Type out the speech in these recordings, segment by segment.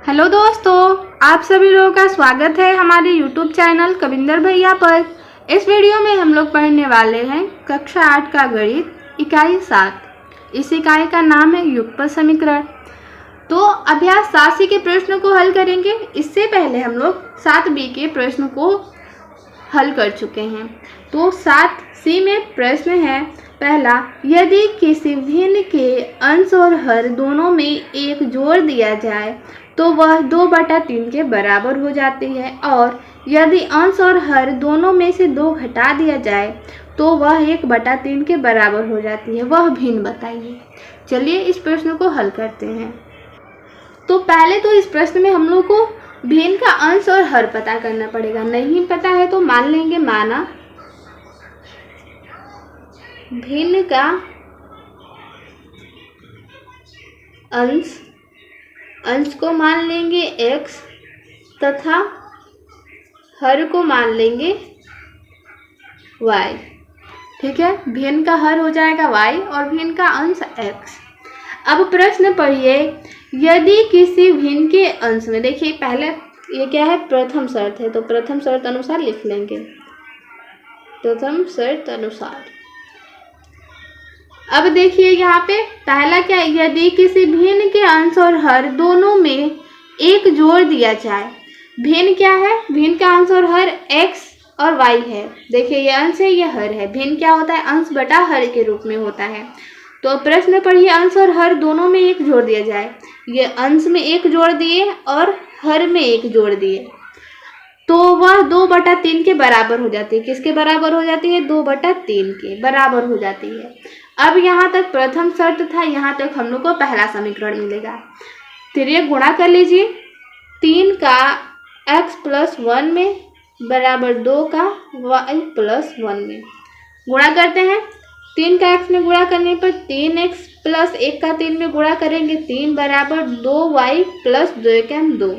Hello दोस्तों, आप सभी लोगों का स्वागत है हमारे YouTube चैनल कविंदर भैया पर। इस वीडियो में हम लोग पढ़ने वाले हैं कक्षा 8 का गणित इकाई 7। इस इकाई का नाम है युगपत समीकरण। तो अभ्यास 7C के प्रश्न को हल करेंगे। इससे पहले हम लोग 7B के प्रश्न को हल कर चुके हैं। तो 7C में प्रश्न है पहला, यदि किसी भिन्न के अंश और हर दोनों में एक जोड़ दिया जाए तो वह 2/3 के बराबर हो जाती है, और यदि अंश और हर दोनों में से 2 घटा दिया जाए तो वह 1/3 के बराबर हो जाती है। वह भिन्न बताइए। चलिए इस प्रश्न को हल करते हैं। तो पहले तो इस प्रश्न में हम लोग को भिन्न का अंश और हर पता करना पड़ेगा। नहीं पता है तो मान लेंगे माना भिन्न का अंश को मान लेंगे x तथा हर को मान लेंगे y। ठीक है, भिन्न का हर हो जाएगा y और भिन्न का अंश x। अब प्रश्न पढ़िए, यदि किसी भिन्न के अंश में, देखिए पहले ये क्या है, प्रथम शर्त है, तो प्रथम शर्त अनुसार लिख लेंगे। प्रथम शर्त अनुसार अब देखिए यहाँ पे पहला क्या है, यदि किसी भिन्न के अंश और हर दोनों में एक जोड़ दिया जाए। भिन्न क्या है, भिन्न का अंश और हर x और y है। देखिए ये अंश है, ये हर है। भिन्न क्या होता है, अंश बटा हर के रूप में होता है। तो प्रश्न पढ़िए, अंश और हर दोनों में एक जोड़ दिया जाए। ये अंश में एक जोड़ दिए और हर में एक जोड़ दिए तो वह 2/3 के बराबर हो जाती है। किसके बराबर हो जाती है, 2/3 के बराबर हो जाती है। अब यहाँ तक प्रथम शर्त था, यहाँ तक हम लोग को पहला समीकरण मिलेगा। फिर ये गुणा कर लीजिए, 3 का x + 1 में बराबर 2 का y + 1 में गुणा करते हैं। 3 का x में गुणा करने पर 3x + 1 का 3 में गुणा करेंगे 3 बराबर 2y + 2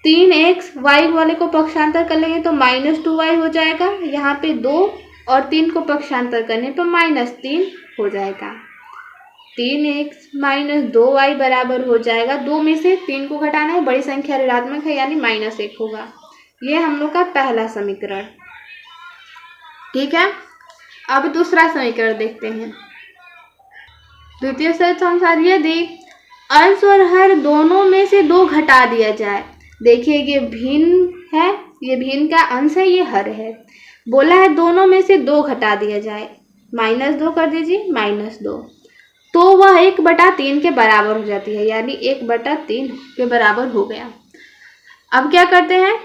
3x y वाले को पक्षांतर कर लेंगे तो -2y हो जाएगा। यहाँ पे 2 और 3 को पक्षांतर करने पर -3 हो जाएगा। 3x - 2y बराबर हो जाएगा, 2 में से 3 को घटाना है, बड़ी संख्या ऋणात्मक है यानी -1 होगा। ये हम लोग का पहला समीकरण। ठीक है, अब दूसरा समीकरण देखते हैं। द्वितीय शर्त अनुसार यदि अंश और हर दोनों में से 2 घटा दिया जाए। देखिए ये भिन्न है, ये भिन्न का अंश है, ये हर है। बोला है दोनों में से 2 घटा दिया जाए, -2 कर दीजिए, -2, तो वह 1/3 के बराबर हो जाती है, यानी 1/3 के बराबर हो गया। अब क्या करते हैं,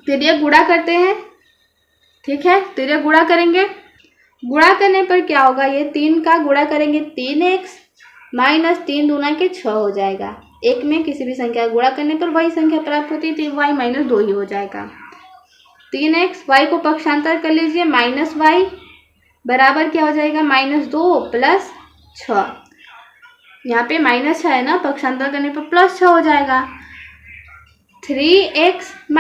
फिर ये गुणा करते हैं। ठीक है, फिर ये गुणा करेंगे। गुणा करने पर क्या होगा, ये 3 का गुणा करेंगे 3x - 3 दूना के 6 हो जाएगा। एक में किसी भी संख्या गुणा करने पर वही संख्या प्राप्त होती है, तो y - 2 ही हो जाएगा। 3x y को पक्षांतर कर लीजिए, -y बराबर क्या हो जाएगा, -2 + 6। यहाँ पे -6 है ना, पक्षांतर करने पर +6 हो जाएगा। 3x -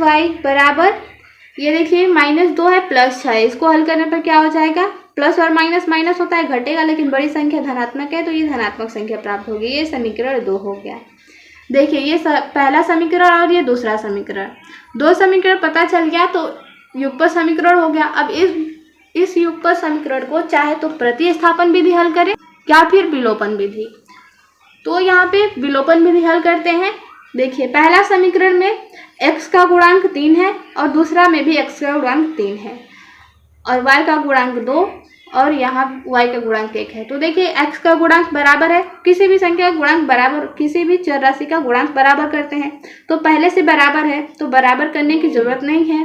y बराबर, ये देखिए -2 है +6 है, इसको हल करने पर क्या हो जाएगा, प्लस और माइनस माइनस होता है, घटेगा, लेकिन बड़ी संख्या धनात्मक है तो ये धनात्मक संख्या प्राप्त होगी। ये समीकरण 2 हो गया। देखिए ये पहला समीकरण और ये दूसरा समीकरण, 2 समीकरण पता चल गया तो युगपत समीकरण हो गया। अब इस युगपत समीकरण को चाहे तो प्रतिस्थापन विधि हल करें या फिर विलोपन विधि। तो यहाँ पे विलोपन विधि हल करते हैं। देखिए पहला समीकरण में x का गुणांक 3 है और दूसरा में भी x का गुणांक 3 है और y का गुणांक 2 और यहाँ y का गुणांक 1 है। तो देखिए x का गुणांक बराबर है, किसी भी संख्या का गुणांक बराबर, किसी भी चर राशि का गुणांक बराबर करते हैं तो पहले से बराबर है तो बराबर करने की जरूरत नहीं है।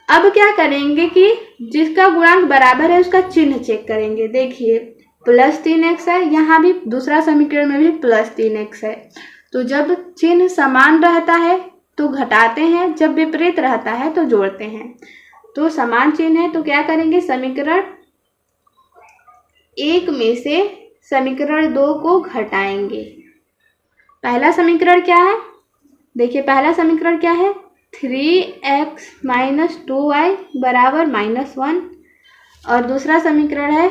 अब क्या करेंगे कि जिसका गुणांक बराबर है उसका चिन्ह चेक करेंगे। देखिए +3x है, यहाँ भी दूसरा समीकरण में भी +3x है। तो जब चिन्ह समान रहता है तो घटाते हैं, जब विपरीत रहता है तो जोड़ते हैं। तो समान चिन्ह है तो क्या करेंगे, समीकरण 1 में से समीकरण 2 को घटाएंगे। पहला समीकरण क्या है, देखिए पहला समीकरण क्या है, 3x - 2y बराबर -1 और दूसरा समीकरण है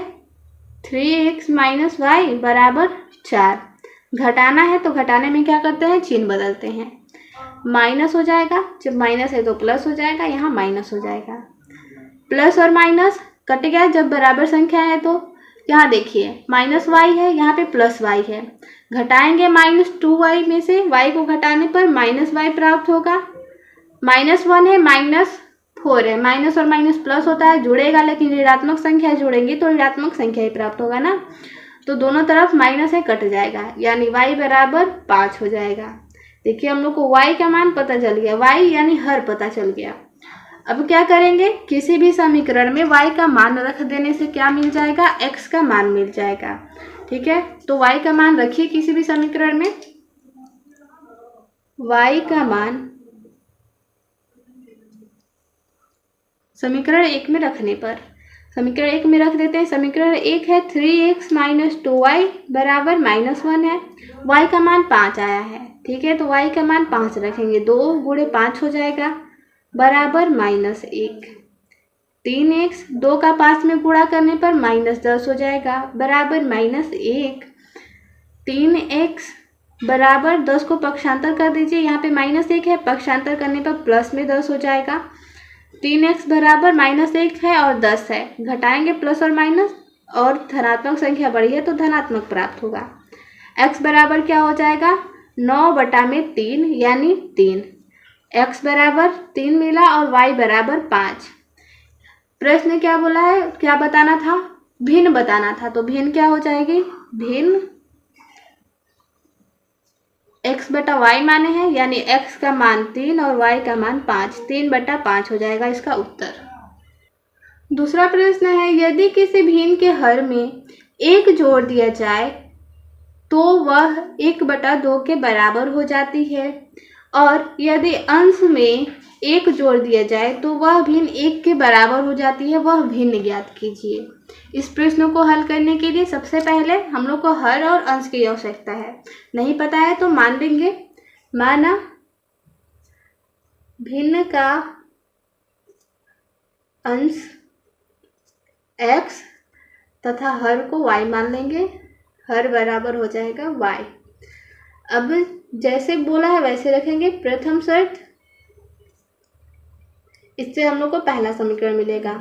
3x - y बराबर 4। घटाना है तो घटाने में क्या करते हैं, चिन्ह बदलते हैं। माइनस हो जाएगा, जब माइनस है तो प्लस हो जाएगा, यहाँ माइनस हो जाएगा। प्लस और माइनस कट गया जब बराबर संख्या है तो। यहाँ देखिए माइनस वाई है, यहाँ पे प्लस वाई है। घटाएंगे -2y में से, y को घटाने पर -y प्राप्त होगा। -1 है, -4 है, माइनस और माइनस प्लस होता है, जुड़ेगा, लेकिन ऋणात्मक संख्या जुड़ेंगी तो ऋणात्मक संख्या ही प्राप्त होगा ना। तो दोनों तरफ माइनस है, कट जाएगा, यानी y बराबर 5 हो जाएगा। देखिए हम लोग को y का मान पता चल गया, y यानी हर पता चल गया। अब क्या करेंगे, किसी भी समीकरण में y का मान रख देने से क्या मिल जाएगा, x का मान मिल जाएगा। ठीक है, तो y का मान रखिए किसी भी समीकरण में। y का मान समीकरण 1 में रखने पर, समीकरण 1 में रख देते हैं। समीकरण 1 है 3x - 2y बराबर -1 है। y का मान 5 आया है। ठीक है, तो y का मान 5 रखेंगे, 2 × 5 हो जाएगा बराबर -1। 3x 2 का 5 में गुणा करने पर -10 हो जाएगा बराबर -1। 3x बराबर 10 को पक्षांतर कर दीजिए, यहाँ पे -1 है, पक्षांतर करने पर प्लस में 10 हो जाएगा। 3x बराबर -1 है और 10 है, घटाएंगे प्लस और माइनस, और धनात्मक संख्या बड़ी है तो धनात्मक प्राप्त होगा। x बराबर क्या हो जाएगा, 9/3 यानी 3। x बराबर 3 मिला और y बराबर 5। प्रश्न क्या बोला है, क्या बताना था, भिन्न बताना था, तो भिन्न क्या हो जाएगी, भिन्न x/y माने हैं, यानी x का मान 3 और y का मान 5, 3/5 हो जाएगा इसका उत्तर। दूसरा प्रश्न है, यदि किसी भिन्न के हर में 1 जोड़ दिया जाए तो वह 1/2 के बराबर हो जाती है, और यदि अंश में 1 जोड़ दिया जाए तो वह भिन्न 1 के बराबर हो जाती है, वह भिन्न ज्ञात कीजिए। इस प्रश्न को हल करने के लिए सबसे पहले हम लोग को हर और अंश की आवश्यकता है। नहीं पता है तो मान लेंगे, माना भिन्न का अंश x तथा हर को y मान लेंगे, हर बराबर हो जाएगा y। अब जैसे बोला है वैसे रखेंगे। प्रथम शर्त, इससे हम लोग को पहला समीकरण मिलेगा।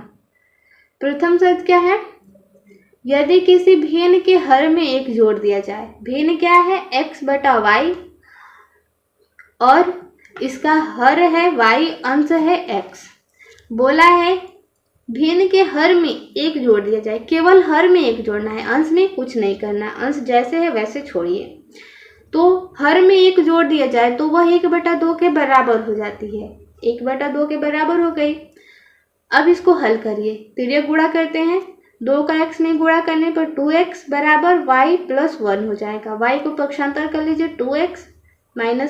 प्रथम शर्त क्या है, यदि किसी भिन्न के हर में 1 जोड़ दिया जाए, भिन्न क्या है, x/y, और इसका हर है y, अंश है x। बोला है भिन्न के हर में 1 जोड़ दिया जाए, केवल हर में 1 जोड़ना है, अंश में कुछ नहीं करना, अंश जैसे है वैसे छोड़िए। तो हर में 1 जोड़ दिया जाए तो वह 1/2 के बराबर हो जाती है, 1/2 के बराबर हो गई। अब इसको हल करिए, तिर्यक गुणा करते हैं, 2 का x में गुणा करने पर 2x बराबर y + 1 हो जाएगा। y को पक्षांतर कर लीजिए, 2x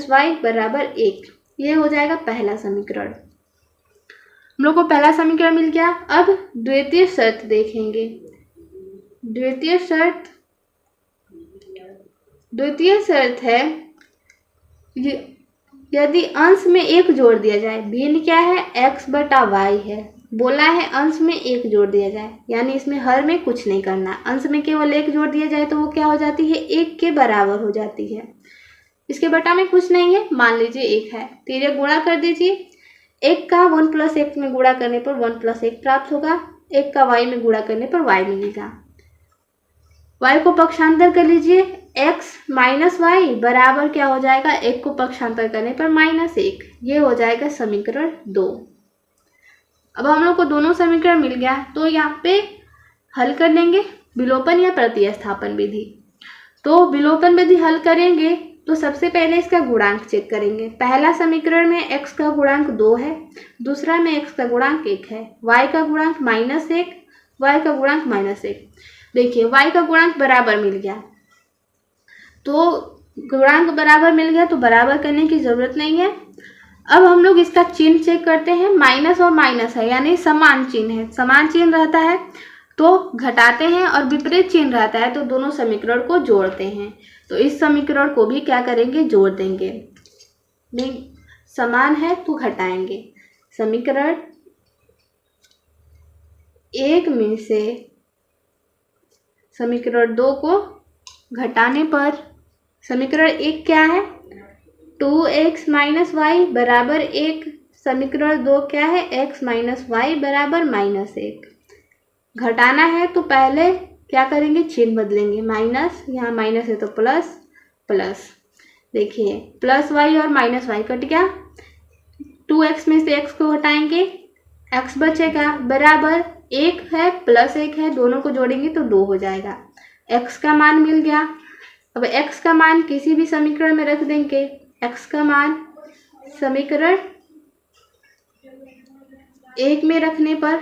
- y बराबर 1। ये हो जाएगा पहला समीकरण। हम लोग को पहला समीकरण मिल गया। अब द्वितीय शर्त देखेंगे। द्वितीय शर्त है, यदि अंश में 1 जोड़ दिया जाए, भिन्न क्या है, x/y है, बोला है अंश में 1 जोड़ दिया जाए, यानी इसमें हर में कुछ नहीं करना, अंश में केवल 1 जोड़ दिया जाए तो वो क्या हो जाती है, 1 के बराबर हो जाती है। इसके बटा में कुछ नहीं है, मान लीजिए 1 है, तिर्यक गुणा कर दीजिए। 1 का 1 + x में गुणा करने पर 1 + 1 प्राप्त होगा, 1 का y में गुणा करने पर y मिलेगा। y को पक्षांतर कर लीजिए, x - y बराबर क्या हो जाएगा, 1 को पक्षांतर करने पर -1। ये हो जाएगा समीकरण 2। अब हम लोग को दोनों समीकरण मिल गया, तो यहाँ पे हल कर लेंगे विलोपन या प्रतिस्थापन विधि। तो विलोपन विधि हल करेंगे तो सबसे पहले इसका गुणांक चेक करेंगे। पहला समीकरण में x का गुणांक 2 है, दूसरा में x का गुणांक 1 है, y का गुणांक -1, y का गुणांक -1। देखिए y का गुणांक बराबर मिल गया, तो गुणांक बराबर मिल गया तो बराबर करने की जरूरत नहीं है। अब हम लोग इसका चिन्ह चेक करते हैं, माइनस और माइनस है, यानी समान चिन्ह है, समान चिन्ह रहता है तो घटाते हैं, और विपरीत चिन्ह रहता है तो दोनों समीकरण को जोड़ते हैं। तो इस समीकरण को भी क्या करेंगे, जोड़ देंगे। नहीं समान है तो घटाएंगे। समीकरण 1 में से समीकरण 2 को घटाने पर समीकरण 1 क्या है? 2x माइनस वाई बराबर 1। समीकरण 2 क्या है? x माइनस वाई बराबर -1। घटाना है तो पहले क्या करेंगे? चिन्ह बदलेंगे, माइनस, यहाँ माइनस है तो प्लस, प्लस। देखिए प्लस वाई और माइनस वाई कट गया, 2x में से x को हटाएंगे, x बचेगा बराबर 1 है प्लस 1 है, दोनों को जोड़ेंगे तो 2 हो जाएगा। x का मान मिल गया। अब x का मान किसी भी समीकरण में रख देंगे, x का मान समीकरण 1 में रखने पर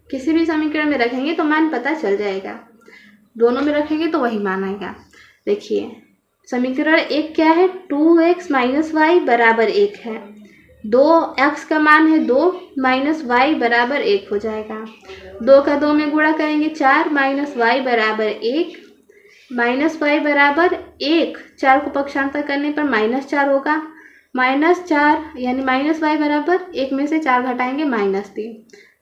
किसी भी समीकरण में रखेंगे तो मान पता चल जाएगा, दोनों में रखेंगे तो वही मान आएगा। देखिए समीकरण 1 क्या है? 2x माइनस वाई बराबर 1 है, 2x का मान है 2 माइनस वाई बराबर 1 हो जाएगा। 2 का 2 में गुणा करेंगे 4 माइनस वाई बराबर 1, माइनस वाई बराबर 1, 4 को पक्षांतर करने पर -4 होगा, -4 यानी माइनस वाई बराबर 1 में से 4 घटाएंगे -3,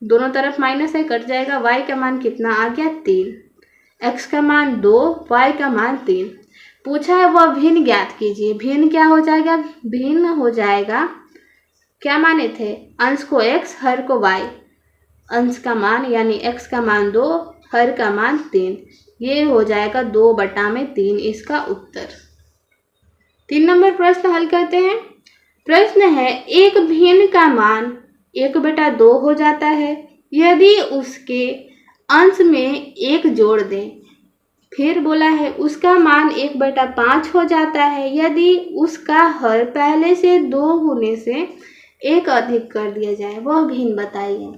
दोनों तरफ माइनस है कट जाएगा। y का मान कितना आ गया? 3, x का मान 2, y का मान 3। पूछा है वह भिन्न ज्ञात कीजिए। भिन्न क्या हो जाएगा? भिन्न हो जाएगा, क्या माने थे? अंश को x, हर को y। अंश का मान यानी x का मान 2, हर का मान 3, ये हो जाएगा 2/3 इसका उत्तर। 3 नंबर प्रश्न हल करते हैं। प्रश्न है एक भिन्न का मान 1/2 हो जाता है यदि उसके अंश में 1 जोड़ दें। फिर बोला है उसका मान 1/5 हो जाता है यदि उसका हर पहले से 2 गुने से 1 अधिक कर दिया जाए। वह भिन्न बताइए।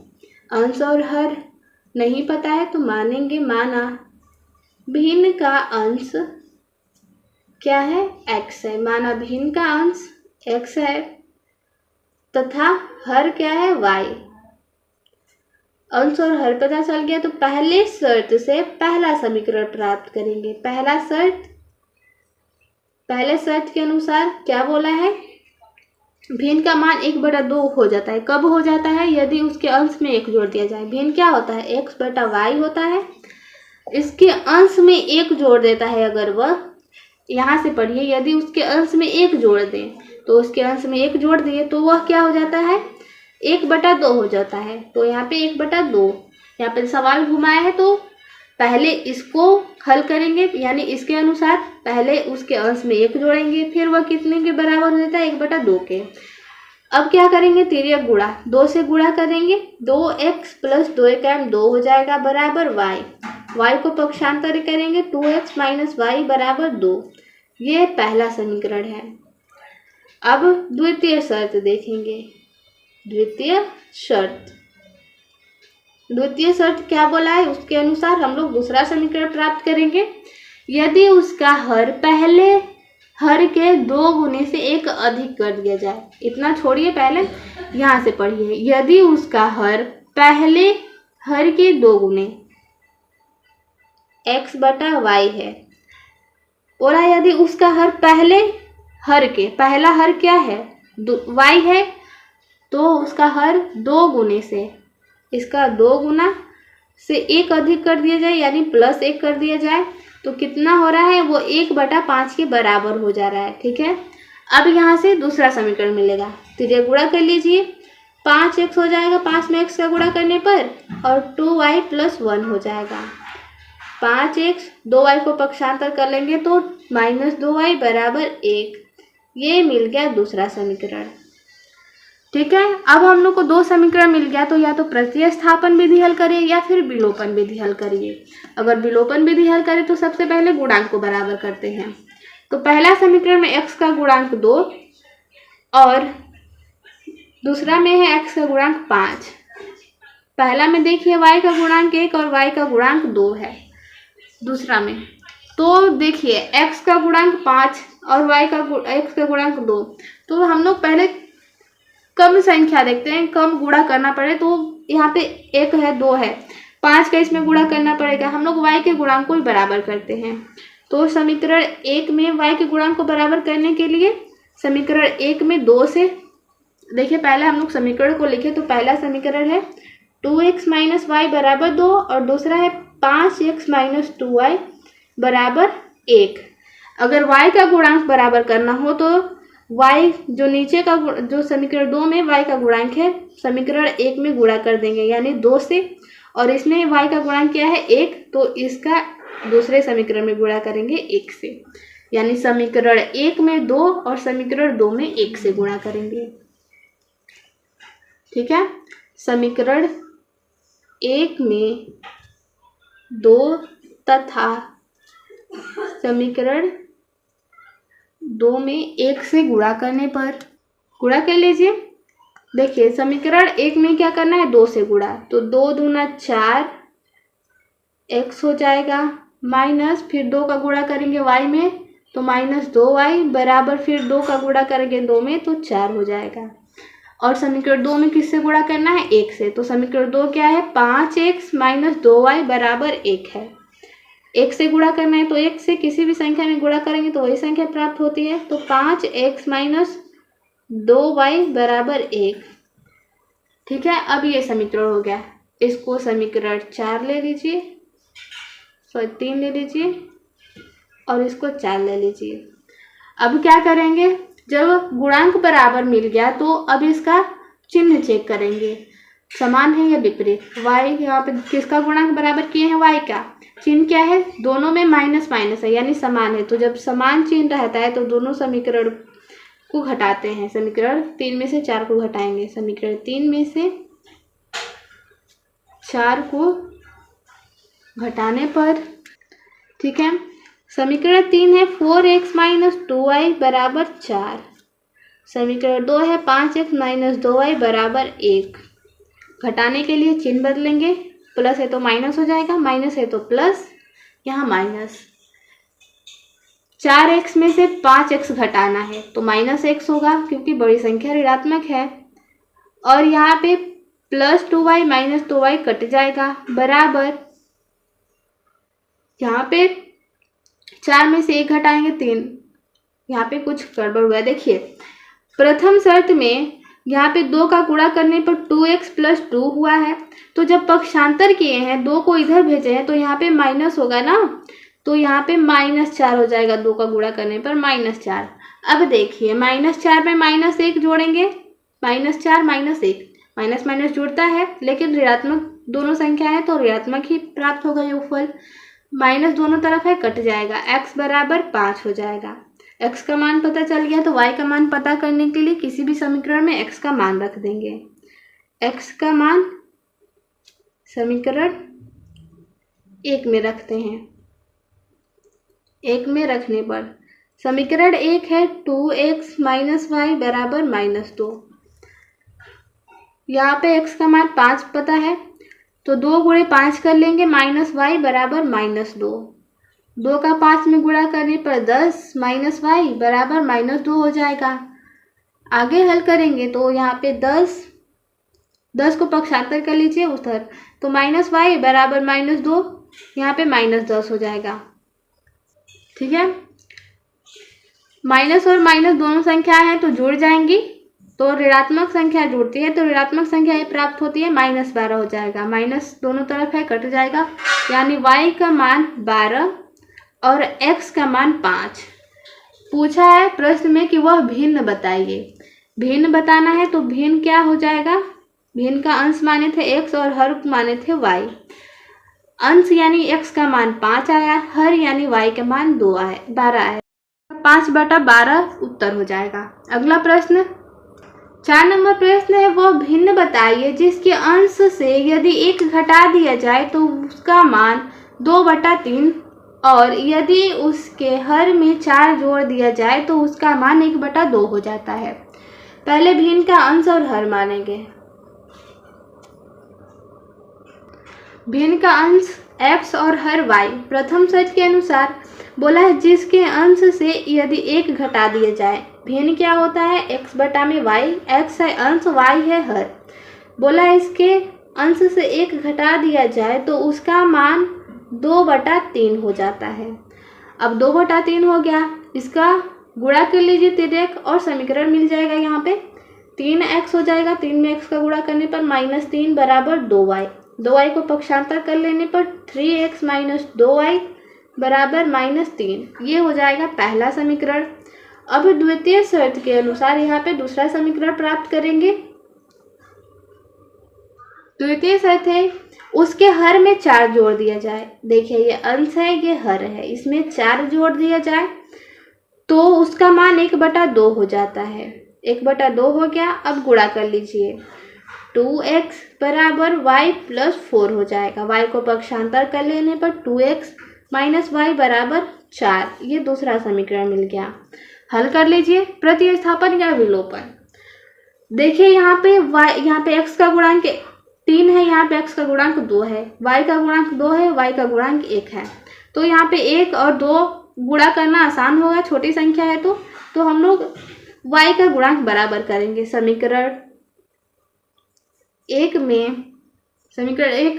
अंश और हर नहीं पता है तो मानेंगे माना। भिन्न का अंश क्या है? x है, माना भिन्न का अंश x है तथा हर क्या है? y। अंश और हर पता चल गया तो पहले शर्त से पहला समीकरण प्राप्त करेंगे। पहले शर्त के अनुसार क्या बोला है? भिन्न का मान 1/2 हो जाता है। कब हो जाता है? यदि उसके अंश में 1 जोड़ दिया जाए। भिन्न क्या होता है? x/y होता है। इसके अंश में 1 जोड़ देता है अगर वह, यहाँ से पढ़िए, यदि उसके अंश में 1 जोड़ दें तो उसके अंश में 1 जोड़ दिए तो वह क्या हो जाता है? 1/2 हो जाता है। तो यहाँ पे 1/2, यहाँ पे सवाल घुमाया है तो पहले इसको हल करेंगे, यानी इसके अनुसार पहले उसके अंश में 1 जोड़ेंगे, फिर वह कितने के बराबर हो जाता है? 1/2 के। अब क्या करेंगे? तिर्यक गुणा, 2 से गुणा करेंगे, 2x + 2 2 हो जाएगा बराबर y। y को पक्षांतर करेंगे, 2x माइनस वाई बराबर 2। ये पहला समीकरण है। अब द्वितीय शर्त देखेंगे। द्वितीय शर्त क्या बोला है? उसके अनुसार हम लोग दूसरा समीकरण प्राप्त करेंगे। यदि उसका हर पहले हर के 2 गुने से 1 अधिक कर दिया जाए। इतना छोड़िए, पहले यहाँ से पढ़िए। यदि उसका हर पहले हर के 2 गुने x/y है, बोला यदि उसका हर पहले हर के, पहला हर क्या है? y है, तो उसका हर 2 गुने से, इसका 2 गुना से 1 अधिक कर दिया जाए यानी +1 कर दिया जाए तो कितना हो रहा है? वो 1/5 के बराबर हो जा रहा है। ठीक है, अब यहाँ से दूसरा समीकरण मिलेगा। तिर्यक गुणा कर लीजिए, 5x हो जाएगा, 5 में x का गुणा करने पर, और 2y + 1 हो जाएगा। 5x, 2y को पक्षांतर कर लेंगे तो -2y बराबर 1। ये मिल गया दूसरा समीकरण। ठीक है, अब हम लोग को 2 समीकरण मिल गया तो या तो प्रतिस्थापन विधि हल करिए या फिर विलोपन विधि हल करिए। अगर विलोपन विधि हल करें तो सबसे पहले गुणांक को बराबर करते हैं। तो पहला समीकरण में x का गुणांक 2 और दूसरा में है x का गुणांक 5। पहला में देखिए y का गुणांक 1 और y का गुणांक 2 है। दूसरा में तो देखिए x का गुणांक 5 और x का गुणांक 2। तो हम लोग पहले कम संख्या देखते हैं, कम गुणा करना पड़े तो यहाँ पे 1 है, 2 है, 5 का इसमें गुणा करना पड़ेगा। हम लोग y के गुणांक को भी बराबर करते हैं। तो समीकरण 1 में y के गुणांक को बराबर करने के लिए समीकरण 1 में 2 से, देखिए पहले हम लोग समीकरण को लिखे तो पहला समीकरण है 2x - y बराबर 2 और दूसरा है 5x - 2y बराबर 1। अगर y का गुणांक बराबर करना हो तो y जो नीचे का जो समीकरण 2 में y का गुणांक है समीकरण 1 में गुणा कर देंगे यानी 2 से, और इसमें y का गुणांक क्या है 1, तो इसका दूसरे समीकरण में गुणा करेंगे 1 से, यानी समीकरण 1 में 2 और समीकरण 2 में 1 से गुणा करेंगे। ठीक है, समीकरण 1 में 2 तथा समीकरण 2 में 1 से गुणा करने पर गुणा कर लीजिए। देखिए समीकरण 1 में क्या करना है 2 से गुणा, तो 2 दूना 4 x हो जाएगा, माइनस फिर 2 का गुणा करेंगे y में तो -2y बराबर फिर 2 का गुणा करेंगे 2 में तो 4 हो जाएगा। और समीकरण 2 में किससे गुणा करना है 1 से, तो समीकरण 2 क्या है 5x - 2y बराबर 1 है। 1 से गुणा करना है तो 1 से किसी भी संख्या में गुणा करेंगे तो वही संख्या प्राप्त होती है, तो 5x - 2y बराबर 1। ठीक है, अब ये समीकरण हो गया, इसको समीकरण 4 ले लीजिए, 3 ले लीजिए और इसको 4 ले लीजिए। अब क्या करेंगे, जब गुणांक बराबर मिल गया तो अब इसका चिन्ह चेक करेंगे, समान है या विपरीत। y यहाँ पे किसका गुणांक बराबर किए हैं y का, चिन्ह क्या है दोनों में माइनस माइनस है यानी समान है, तो जब समान चिन्ह रहता है तो दोनों समीकरण को घटाते हैं। समीकरण 3 में से 4 को घटाएंगे, समीकरण 3 में से 4 को घटाने पर, ठीक है, समीकरण 3 है 4x - 2y बराबर 4, समीकरण 2 है 5x - 2y बराबर 1। घटाने के लिए चिन्ह बदलेंगे, प्लस है तो माइनस हो जाएगा, माइनस है तो प्लस, यहाँ माइनस। 4x में से 5x घटाना है तो -x होगा क्योंकि बड़ी संख्या ऋणात्मक है, और यहाँ पे +2y - 2y कट जाएगा बराबर, यहाँ पे 4 में से 1 घटाएंगे 3, यहाँ पे कुछ गड़बड़ हुआ। देखिए प्रथम शर्त में यहाँ पे 2 का गुणा करने पर 2x + 2 हुआ है, तो जब पक्षांतर किए हैं 2 को इधर भेजे हैं तो यहाँ पे माइनस होगा ना, तो यहाँ पे -4 हो जाएगा 2 का गुणा करने पर -4। अब देखिए -4 में -1 जोड़ेंगे, -4 -1, माइनस माइनस जुड़ता है लेकिन ऋणात्मक दोनों संख्या है तो ऋणात्मक ही प्राप्त होगा योगफल, माइनस दोनों तरफ है कट जाएगा, x बराबर 5 हो जाएगा। x का मान पता चल गया तो y का मान पता करने के लिए किसी भी समीकरण में x का मान रख देंगे। x का मान समीकरण 1 में रखते हैं, 1 में रखने पर समीकरण 1 है 2x - y बराबर -2, यहाँ पे x का मान 5 पता है तो 2 गुणे 5 कर लेंगे, -y बराबर -2, 2 का 5 में गुणा करने पर 10 -y बराबर -2 हो जाएगा। आगे हल करेंगे तो यहाँ पे 10 को पक्षांतर कर लीजिए उधर, तो -y बराबर -2, यहाँ पे -10 हो जाएगा। ठीक है, माइनस और माइनस दोनों संख्या है तो जुड़ जाएंगी, तो ऋणात्मक संख्या जुड़ती है तो ऋणात्मक संख्या ये प्राप्त होती है, -12 हो जाएगा, माइनस दोनों तरफ है कट जाएगा, यानी y का मान 12 और x का मान 5। पूछा है प्रश्न में कि वह भिन्न बताइए, भिन्न बताना है तो भिन्न क्या हो जाएगा, भिन्न का अंश माने थे x और हर माने थे y, अंश यानी x का मान 5 आया, हर यानी y का मान 12 आया, 5/12 उत्तर हो जाएगा। अगला प्रश्न 4 नंबर प्रश्न है वह भिन्न बताइए जिसके अंश से यदि 1 घटा दिया जाए तो उसका मान 2/3 और यदि उसके हर में 4 जोड़ दिया जाए तो उसका मान 1/2 हो जाता है। पहले भिन्न का अंश और हर मानेंगे। भिन्न का अंश x और हर y प्रथम शर्त के अनुसार बोला है जिसके अंश से यदि 1 घटा दिया जाए, भिन्न क्या होता है x बटा में y, x है अंश y है हर, बोला है इसके अंश से 1 घटा दिया जाए तो उसका मान 2/3 हो जाता है। अब 2/3 हो गया, इसका गुणा कर लीजिए तिर्यक और समीकरण मिल जाएगा, यहाँ पे 3x हो जाएगा, 3 में x का गुणा करने पर -3 बराबर 2y, 2y को पक्षांतर कर लेने पर 3x - 2y बराबर -3, ये हो जाएगा पहला समीकरण। अब द्वितीय शर्त के अनुसार यहाँ पे दूसरा समीकरण प्राप्त करेंगे। द्वितीय शर्त है उसके हर में 4 जोड़ दिया जाए। देखिए ये अंश है, ये हर है, इसमें 4 जोड़ दिया जाए तो उसका मान 1/2 हो जाता है। 1/2 हो गया। अब गुणा कर लीजिए, 2x बराबर y + 4 हो जाएगा। y को पक्षांतर कर लेने पर 2x - y बराबर 4, ये दूसरा समीकरण मिल गया। हल कर लीजिए, प्रतिस्थापन या विलोपन। देखिए यहाँ पे x का गुणांक 3 है, यहाँ पे x का गुणांक 2 है, y का गुणांक 2 है, y का गुणांक 1 है। तो यहाँ पे 1 और 2 गुणा करना आसान होगा, छोटी संख्या है तो हम लोग y का गुणांक बराबर करेंगे। समीकरण 1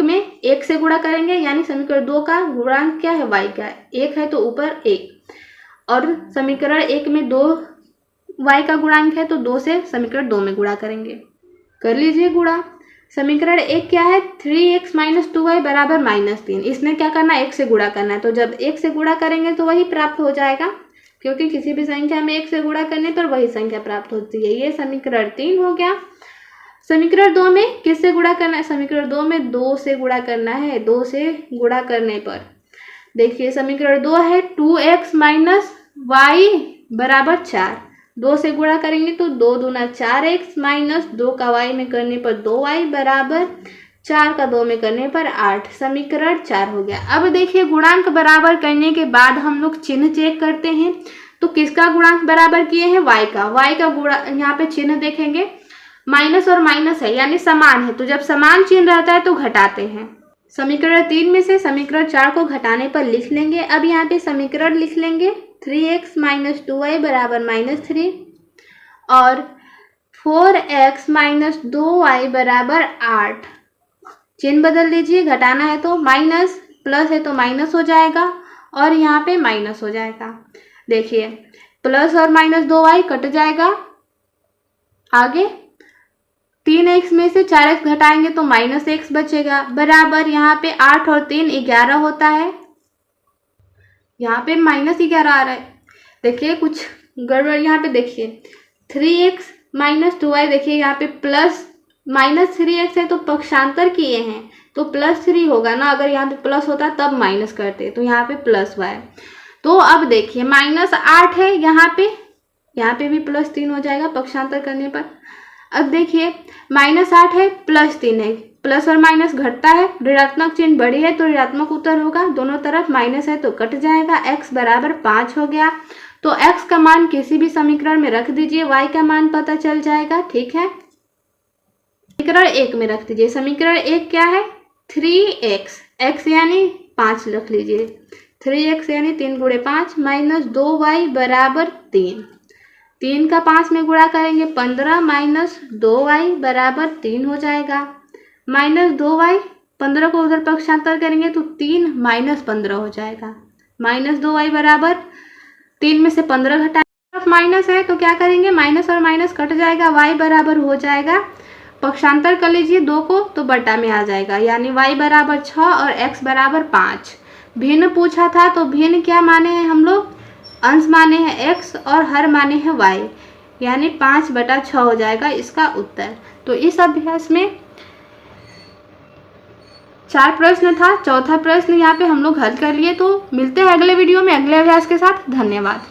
में 1 से गुणा करेंगे, यानी समीकरण 2 का गुणांक क्या है, y का 1 है तो ऊपर 1, और समीकरण 1 में 2 y का गुणांक है तो 2 से समीकरण 2 में गुणा करेंगे। कर लीजिए गुणा। समीकरण 1 क्या है, 3x - 2y बराबर -3। इसमें क्या करना है, 1 से गुणा करना है, तो जब 1 से गुणा करेंगे तो वही प्राप्त हो जाएगा, क्योंकि किसी भी संख्या में 1 से गुणा करने पर वही संख्या प्राप्त होती है। ये समीकरण 3 हो गया। समीकरण 2 में किससे गुणा करना है, समीकरण 2 में 2 से गुणा करना है। 2 से गुणा करने पर देखिए समीकरण 2 है 2x - y बराबर 4। 2 से गुणा करेंगे तो 2 दूना 4x - 2 का y में करने पर 2y बराबर 4 का 2 में करने पर 8। समीकरण 4 हो गया। अब देखिए गुणांक बराबर करने के बाद हम लोग चिन्ह चेक करते हैं। तो किसका गुणांक बराबर किए हैं, y का गुणा, यहाँ पे चिन्ह देखेंगे माइनस और माइनस है, यानी समान है, तो जब समान चिन्ह रहता है तो घटाते हैं। समीकरण 3 में से समीकरण 4 को घटाने पर लिख लेंगे। अब यहाँ पे समीकरण लिख लेंगे 3x - 2y बराबर -3 और 4x - 2y बराबर 8। चिन्ह बदल लीजिए, घटाना है तो माइनस, प्लस है तो माइनस हो जाएगा और यहाँ पे माइनस हो जाएगा। देखिए प्लस और -2y कट जाएगा। आगे 3x में से 4x घटाएंगे तो -x बचेगा, बराबर यहाँ पे 8 और 3 11 होता है। यहाँ पे -11 आ रहा है। देखिए कुछ गड़बड़, यहाँ पे देखिए 3x - 2y, देखिए यहाँ पे प्लस -3x है तो पक्षांतर किए हैं तो +3 होगा ना। अगर यहाँ पे प्लस होता तब माइनस करते, तो यहाँ पे +y। तो अब देखिए -8 है, यहाँ पे भी +3 हो जाएगा पक्षांतर करने पर। अब देखिए -8 है, +3 है, प्लस और माइनस घटता है, ऋणात्मक चिन्ह बड़ी है तो ऋणात्मक उत्तर होगा, दोनों तरफ माइनस है तो कट जाएगा। x बराबर 5 हो गया। तो x का मान किसी भी समीकरण में रख दीजिए, y का मान पता चल जाएगा। ठीक है, समीकरण 1 में रख दीजिए। समीकरण 1 क्या है, 3x, x यानी 5 रख लीजिए, 3x यानी 3 × 5 - 2y बराबर 3। 3 का 5 में गुणा करेंगे 15 - 2y बराबर 3 हो जाएगा। -2y, 15 को उधर पक्षांतर करेंगे तो 3 - 15 हो जाएगा। -2y बराबर 3 में से 15 घटाएंगे, माइनस है तो क्या करेंगे, माइनस और माइनस कट जाएगा, y बराबर हो जाएगा, पक्षांतर कर लीजिए 2 को तो बटा में आ जाएगा, यानी y बराबर 6 और x बराबर 5। भिन्न पूछा था तो भिन्न क्या माने हैं हम लोग, अंश माने हैं x और हर माने हैं y, यानी 5/6 हो जाएगा इसका उत्तर। तो इस अभ्यास में 4 प्रश्न था, चौथा प्रश्न यहाँ पे हम लोग हल कर लिए। तो मिलते हैं अगले वीडियो में अगले अभ्यास के साथ। धन्यवाद।